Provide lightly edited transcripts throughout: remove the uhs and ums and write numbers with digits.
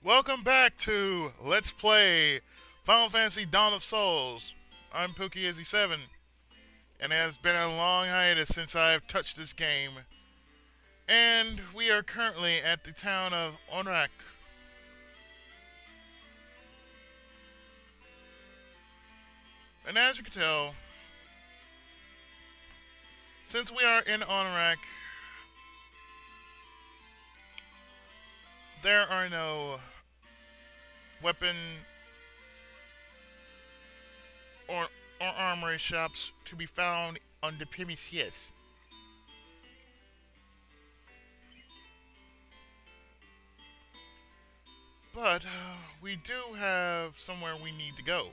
Welcome back to Let's Play Final Fantasy Dawn of Souls. I'm Pookie7, and it has been a long hiatus since I've touched this game. And we are currently at the town of Onrak. And as you can tell, since we are in Onrak, there are no weapon or armory shops to be found on the premises. But we do have somewhere we need to go.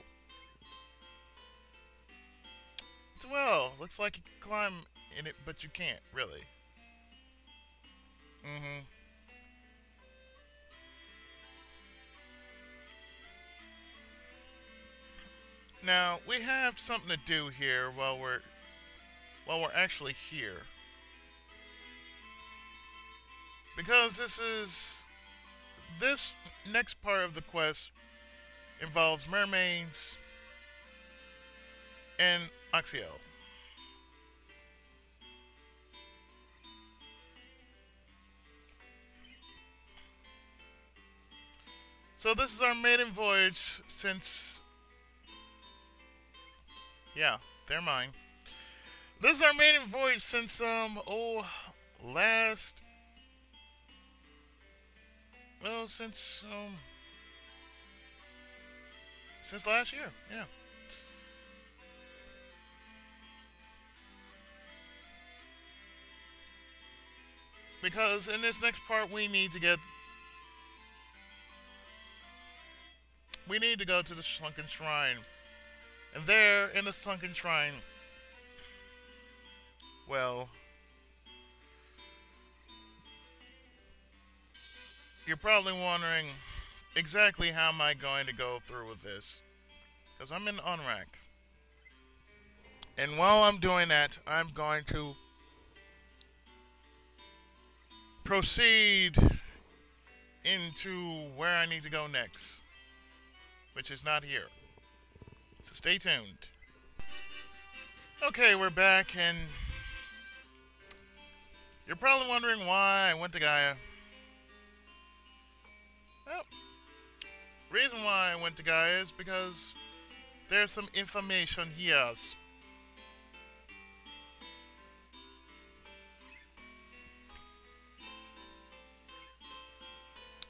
Well, looks like you can climb in it, but you can't, really. Now, we have something to do here while we're actually here. Because this next part of the quest involves mermaids and Oxyale. So this is our maiden voyage since... Yeah, they're mine. This is our maiden voyage since, last... Well, since last year, yeah. Because in this next part we need to go to the Sunken Shrine. And there, in the Sunken Shrine, well, you're probably wondering exactly how am I going to go through with this. Because I'm in Onrak. And while I'm doing that, I'm going to proceed into where I need to go next. Which is not here. So stay tuned. Okay, we're back, and you're probably wondering why I went to Gaia. Well, reason why I went to Gaia is because there's some information here.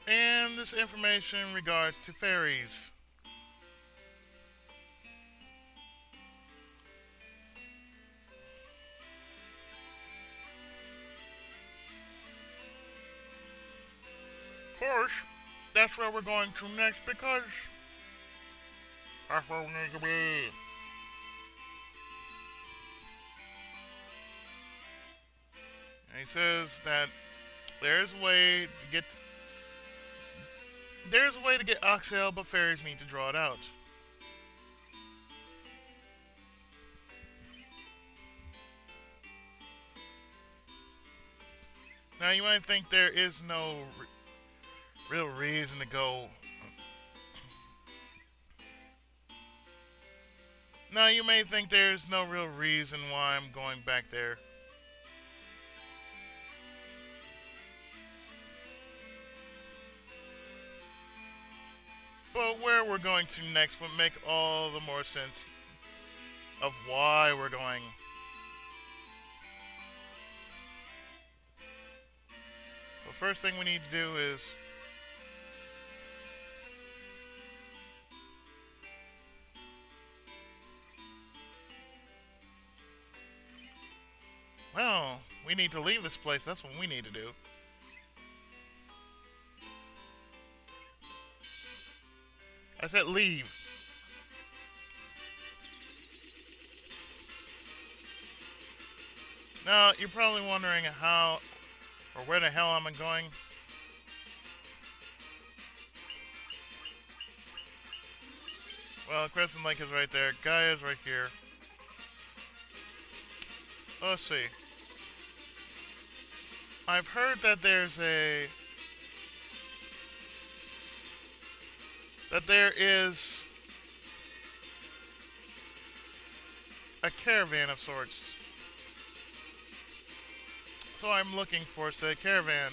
And this information in regards to fairies. Of course, that's where we're going to next because that's where we need to be. And he says that there's a way to get Oxyale, but fairies need to draw it out. Now you might think there is no real reason to go. Now you may think there's no real reason why I'm going back there. But where we're going to next would make all the more sense of why we're going. The first thing we need to do is well, we need to leave this place. That's what we need to do. I said leave. Now, you're probably wondering how or where the hell am I going? Well, Crescent Lake is right there. Gaia is right here. Let's see. I've heard that there's a that there is a caravan of sorts. So I'm looking for said caravan.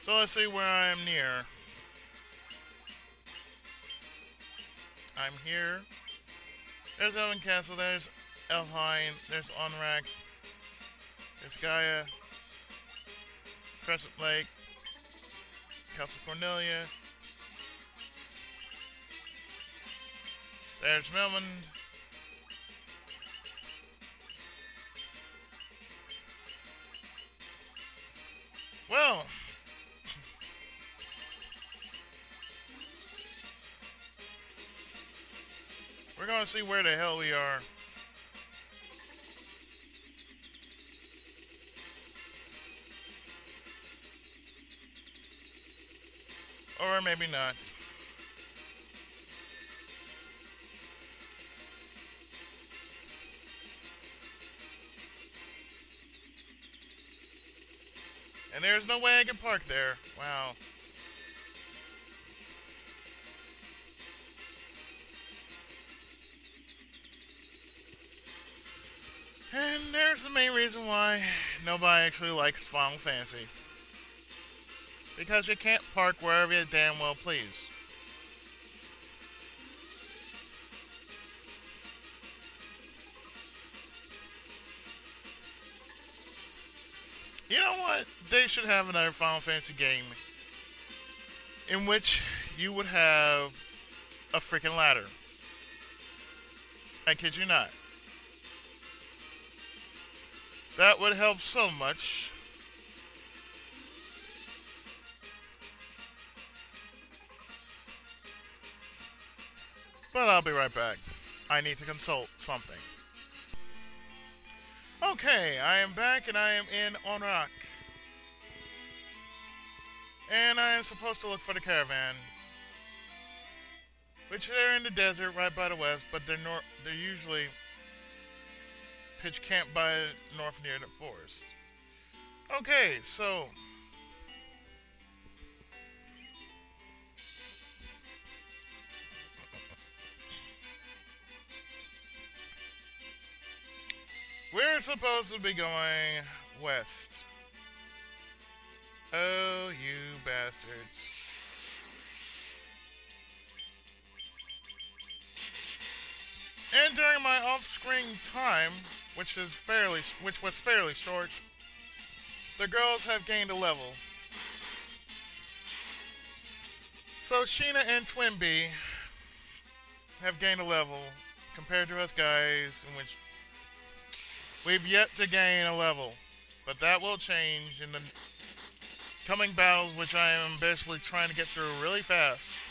So let's see where I am near. I'm here. There's Elven Castle, there's Elfheim, there's Onrak, there's Gaia, Crescent Lake, Castle Cornelia, there's Melmond, well, we're gonna see where the hell we are. Or maybe not. And there's no way I can park there. Wow. And there's the main reason why nobody actually likes Final Fantasy. Because you can't park wherever you damn well please. You know what? They should have another Final Fantasy game in which you would have a freaking ladder. I kid you not. That would help so much. But I'll be right back. I need to consult something. Okay, I am back and I am in Onrak. And I am supposed to look for the caravan. Which they're in the desert right by the west, but they're usually pitch camp by north near the forest. Okay, so we're supposed to be going west. Oh, you bastards. And during my off-screen time, which was fairly short, the girls have gained a level. So Sheena and Twinbee have gained a level compared to us guys, in which we've yet to gain a level. But that will change in the coming battles, which I am basically trying to get through really fast.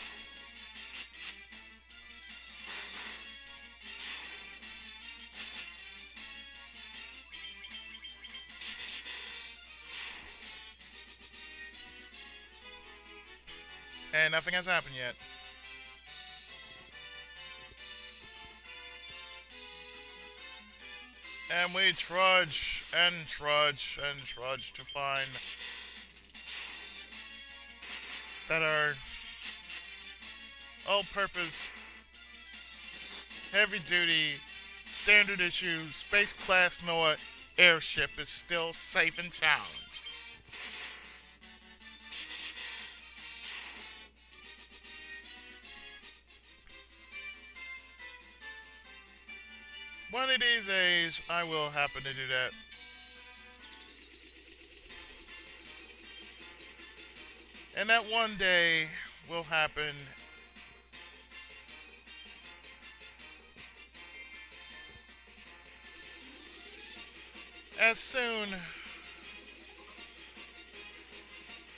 And nothing has happened yet. And we trudge and trudge and trudge to find that our all-purpose, heavy-duty, standard issue, Space Class Noah airship is still safe and sound. One of these days, I will happen to do that. And that one day will happen as soon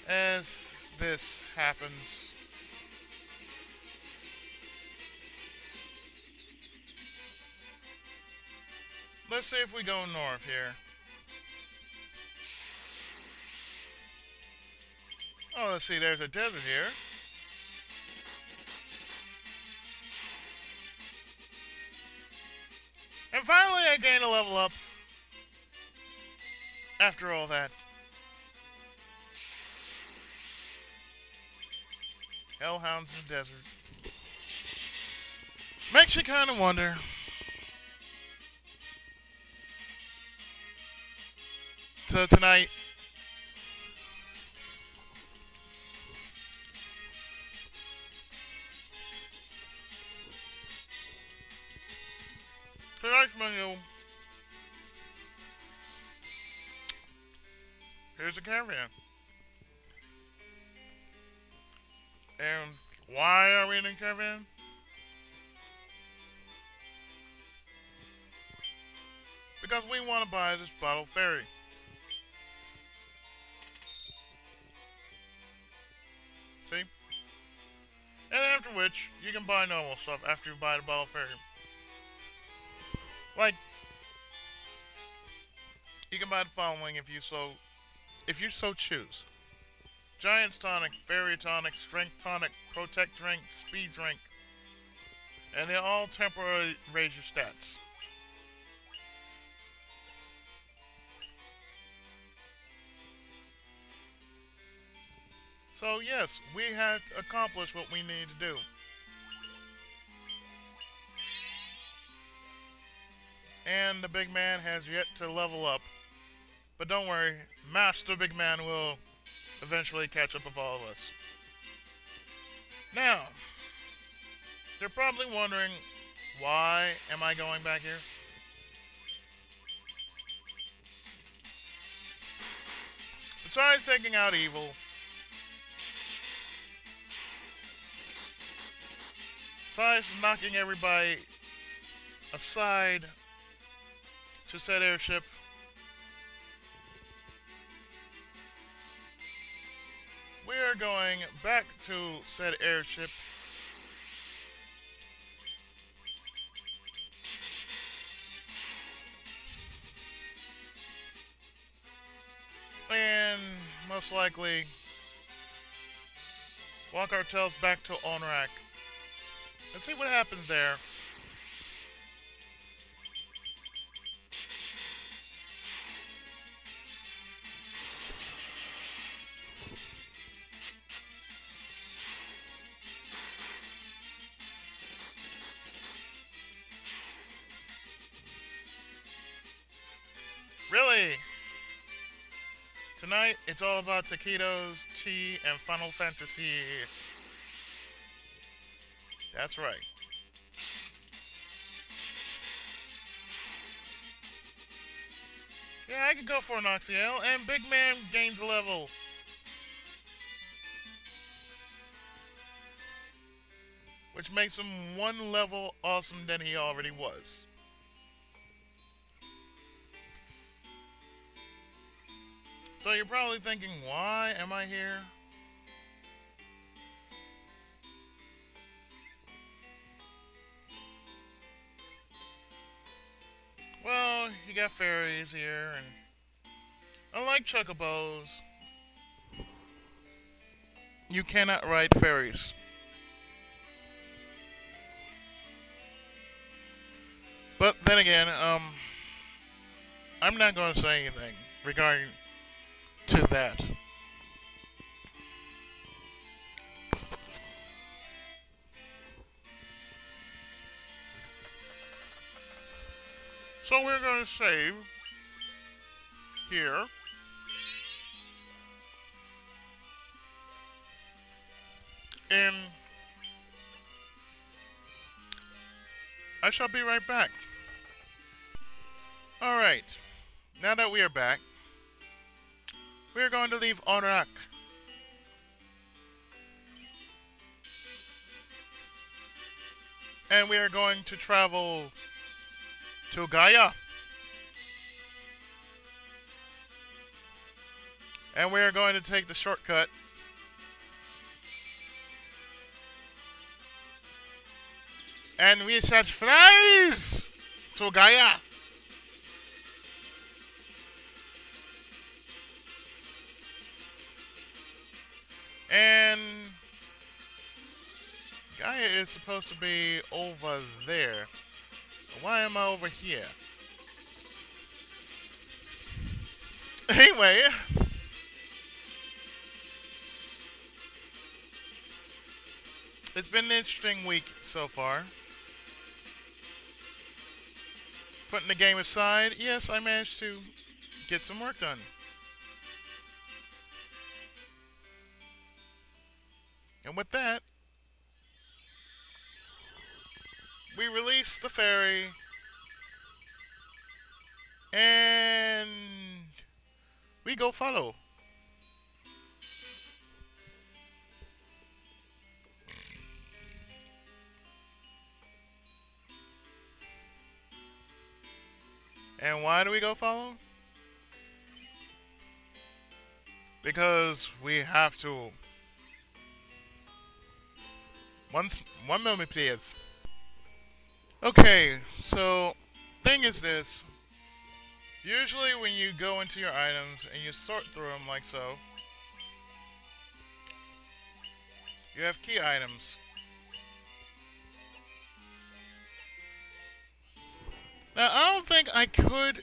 as this happens. Let's see if we go north here. Oh, let's see, there's a desert here. And finally, I gained a level up. After all that. Hellhounds in the desert. Makes you kind of wonder. So tonight's menu. Here's a caravan. And why are we in a caravan? Because we want to buy this bottle ferry. See? And after which, you can buy normal stuff after you buy the bottle ferry. Like, you can buy the following if you so choose. Giant's Tonic, Fairy Tonic, Strength Tonic, Protect Drink, Speed Drink. And they all temporarily raise your stats. So yes, we have accomplished what we need to do. And the big man has yet to level up. But don't worry, Master Big Man will eventually catch up with all of us. Now, you're probably wondering, why am I going back here? Besides taking out evil, besides knocking everybody aside to said airship, we are going back to said airship and most likely walk our tails back to Onrak. Let's see what happens there. Really? Tonight, it's all about taquitos, tea, and Final Fantasy. That's right. Yeah, I could go for an Oxyale, and Big Man gains a level. Which makes him one level awesome than he already was. So you're probably thinking, why am I here? Well, you got fairies here, and unlike chocobos, you cannot ride fairies. But then again, I'm not going to say anything regarding to that. So we're going to save here. And I shall be right back. Alright, now that we are back, we are going to leave Orak. And we are going to travel to Gaia. And we are going to take the shortcut and we set flies to Gaia. And Gaia is supposed to be over there. Why am I over here? Anyway, it's been an interesting week so far. Putting the game aside, yes, I managed to get some work done. And with that, we release the ferry and we go follow. And why do we go follow? Because we have to. One moment, please. Okay, so thing is this. Usually when you go into your items and you sort through them like so, you have key items. Now, I don't think I could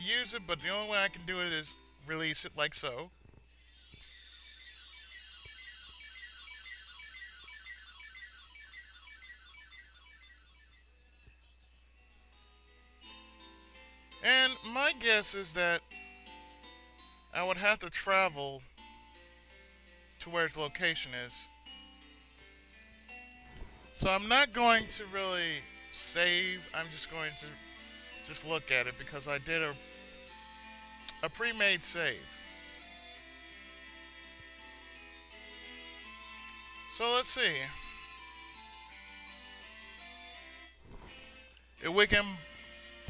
use it, but the only way I can do it is release it like so. And my guess is that I would have to travel to where its location is. So I'm not going to really save. I'm just going to just look at it because I did a pre-made save. So let's see. If we can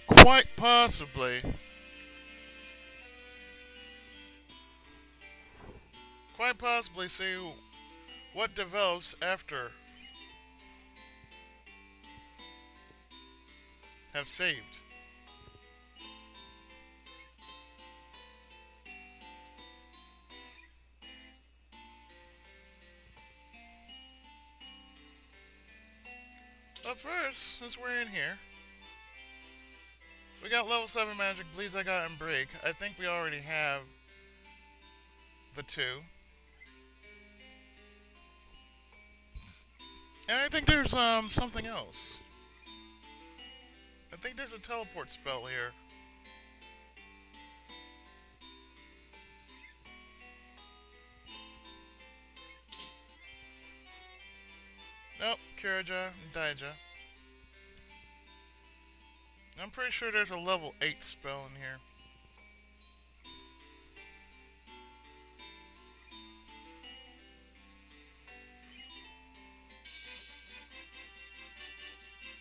quite possibly see what develops after have saved. But first, since we're in here, we got level 7 magic, Bleeds I Got and Break. I think we already have the two. And I think there's something else. I think there's a teleport spell here. Nope, Kiraja and Daija. I'm pretty sure there's a level 8 spell in here.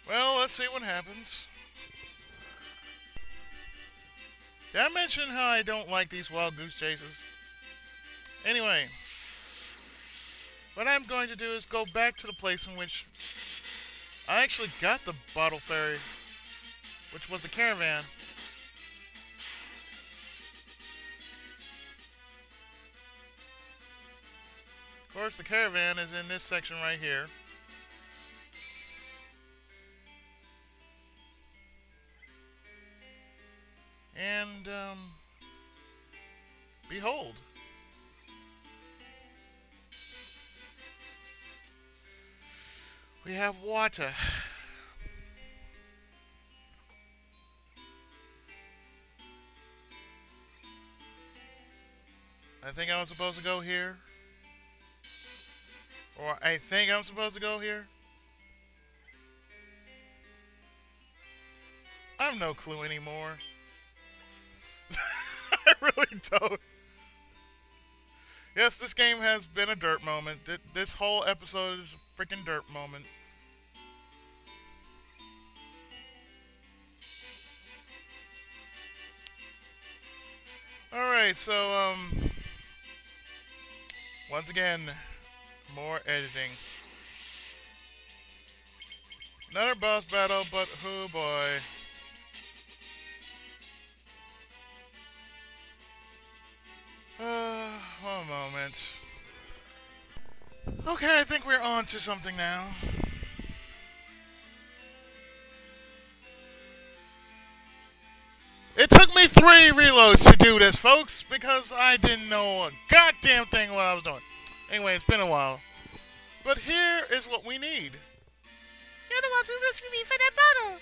Well, let's see what happens. Did I mention how I don't like these wild goose chases? Anyway, what I'm going to do is go back to the place in which I actually got the bottle ferry, which was the caravan. Of course, the caravan is in this section right here. And, behold. We have water. I think I was supposed to go here. Or I think I'm supposed to go here. I have no clue anymore. I really don't. Yes, this game has been a dirt moment. This whole episode is a freaking dirt moment. Alright, so, once again, more editing. Another boss battle, but oh boy. One moment. Okay, I think we're on to something now. 3 reloads to do this, folks, because I didn't know a goddamn thing what I was doing. Anyway, it's been a while. But here is what we need. You're the ones who rescued me from that bottle.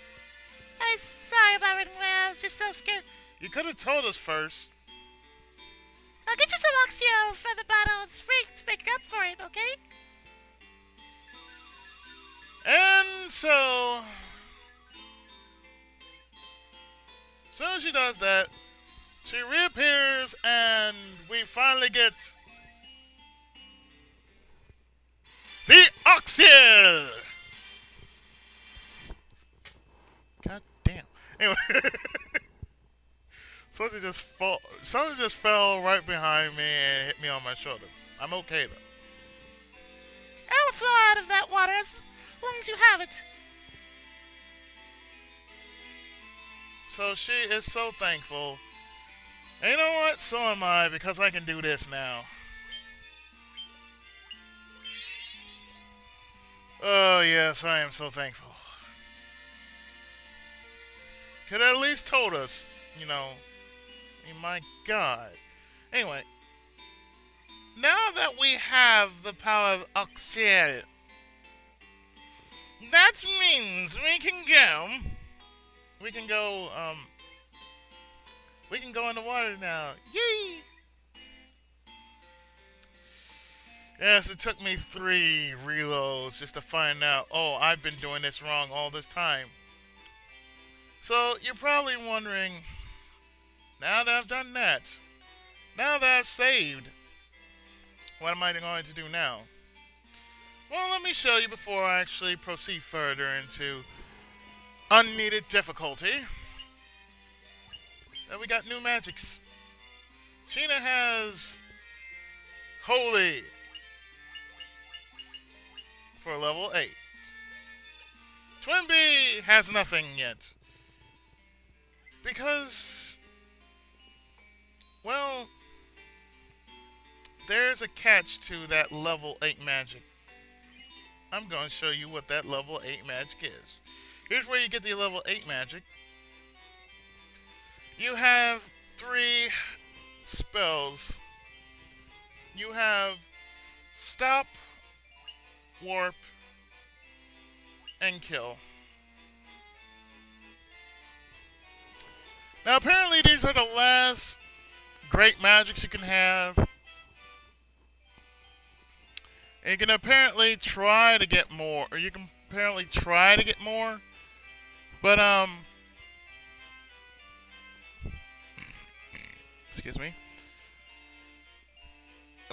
I'm sorry about it. I was just so scared. You could have told us first. I'll get you some Oxyale from the bottle. It's free to make up for it, okay? And so, as soon as she does that, she reappears and we finally get the Oxyale! God damn. Anyway, something just fell right behind me and hit me on my shoulder. I'm okay though. I will flow out of that water as long as you have it. So she is so thankful. And you know what? So am I, because I can do this now. Oh yes, I am so thankful. Could have at least told us, you know. I mean, my God. Anyway, now that we have the power of Oxyale, that means we can go in the water now. Yay! Yes, it took me 3 reloads just to find out, oh, I've been doing this wrong all this time. So, you're probably wondering, now that I've done that, now that I've saved, what am I going to do now? Well, let me show you before I actually proceed further into unneeded difficulty. That we got new magics. Sheena has Holy for level 8. Twinbee has nothing yet. Because, well, there's a catch to that level 8 magic. I'm going to show you what that level 8 magic is. Here's where you get the level 8 magic. You have 3 spells. You have Stop, Warp, and Kill. Now apparently these are the last great magics you can have. And you can apparently try to get more, but excuse me.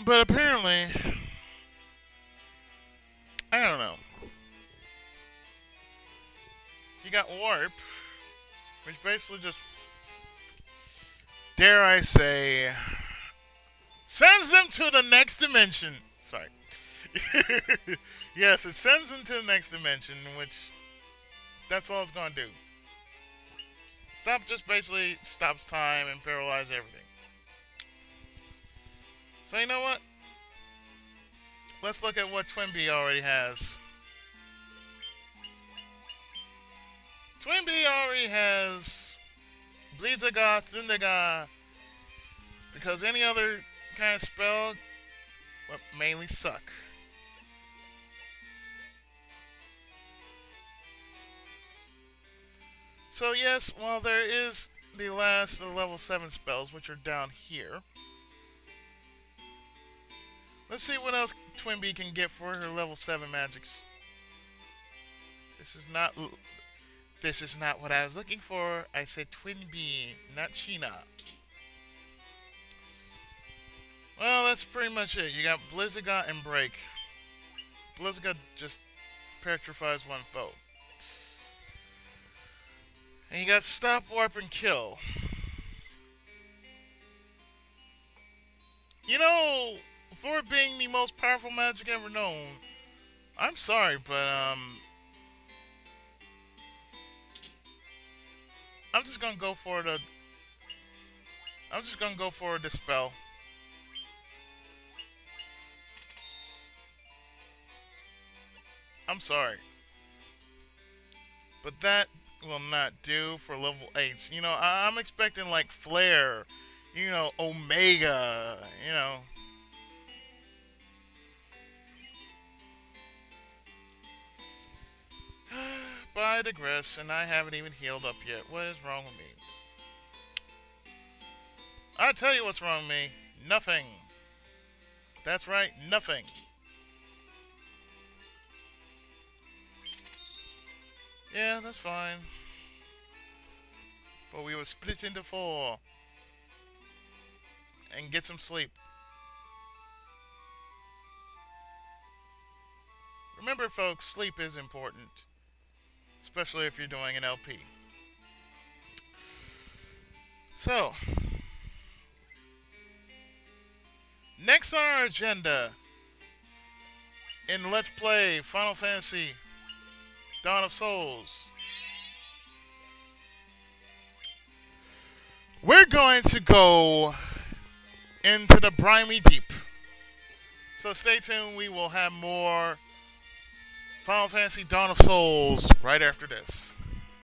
But apparently, I don't know. You got Warp, which basically just, dare I say, sends them to the next dimension. Sorry. Yes, it sends them to the next dimension, which that's all it's going to do. Stop just basically stops time and paralyzes everything. So you know what? Let's look at what Twinbee already has. Twinbee already has Blizzaga, Thundaga, because any other kind of spell would mainly suck. So yes, while there is the last level 7 spells, which are down here, let's see what else Twinbee can get for her level 7 magics. This is not what I was looking for. I said Twinbee, not Sheena. Well, that's pretty much it. You got Blizzaga and Break. Blizzaga just petrifies one foe. And you got Stop, Warp, and Kill. You know, for being the most powerful magic ever known, I'm sorry, but I'm just gonna go for the spell. I'm sorry, but that will not do for level 8s. You know, I'm expecting like Flare, you know, Omega, you know. But I digress, and I haven't even healed up yet. What is wrong with me? I tell you what's wrong with me. Nothing. That's right, nothing. Yeah, that's fine. But we will split into 4 and get some sleep. Remember, folks, sleep is important, especially if you're doing an LP. So, next on our agenda in Let's Play Final Fantasy Dawn of Souls, we're going to go into the briny deep. So stay tuned, we will have more Final Fantasy Dawn of Souls right after this.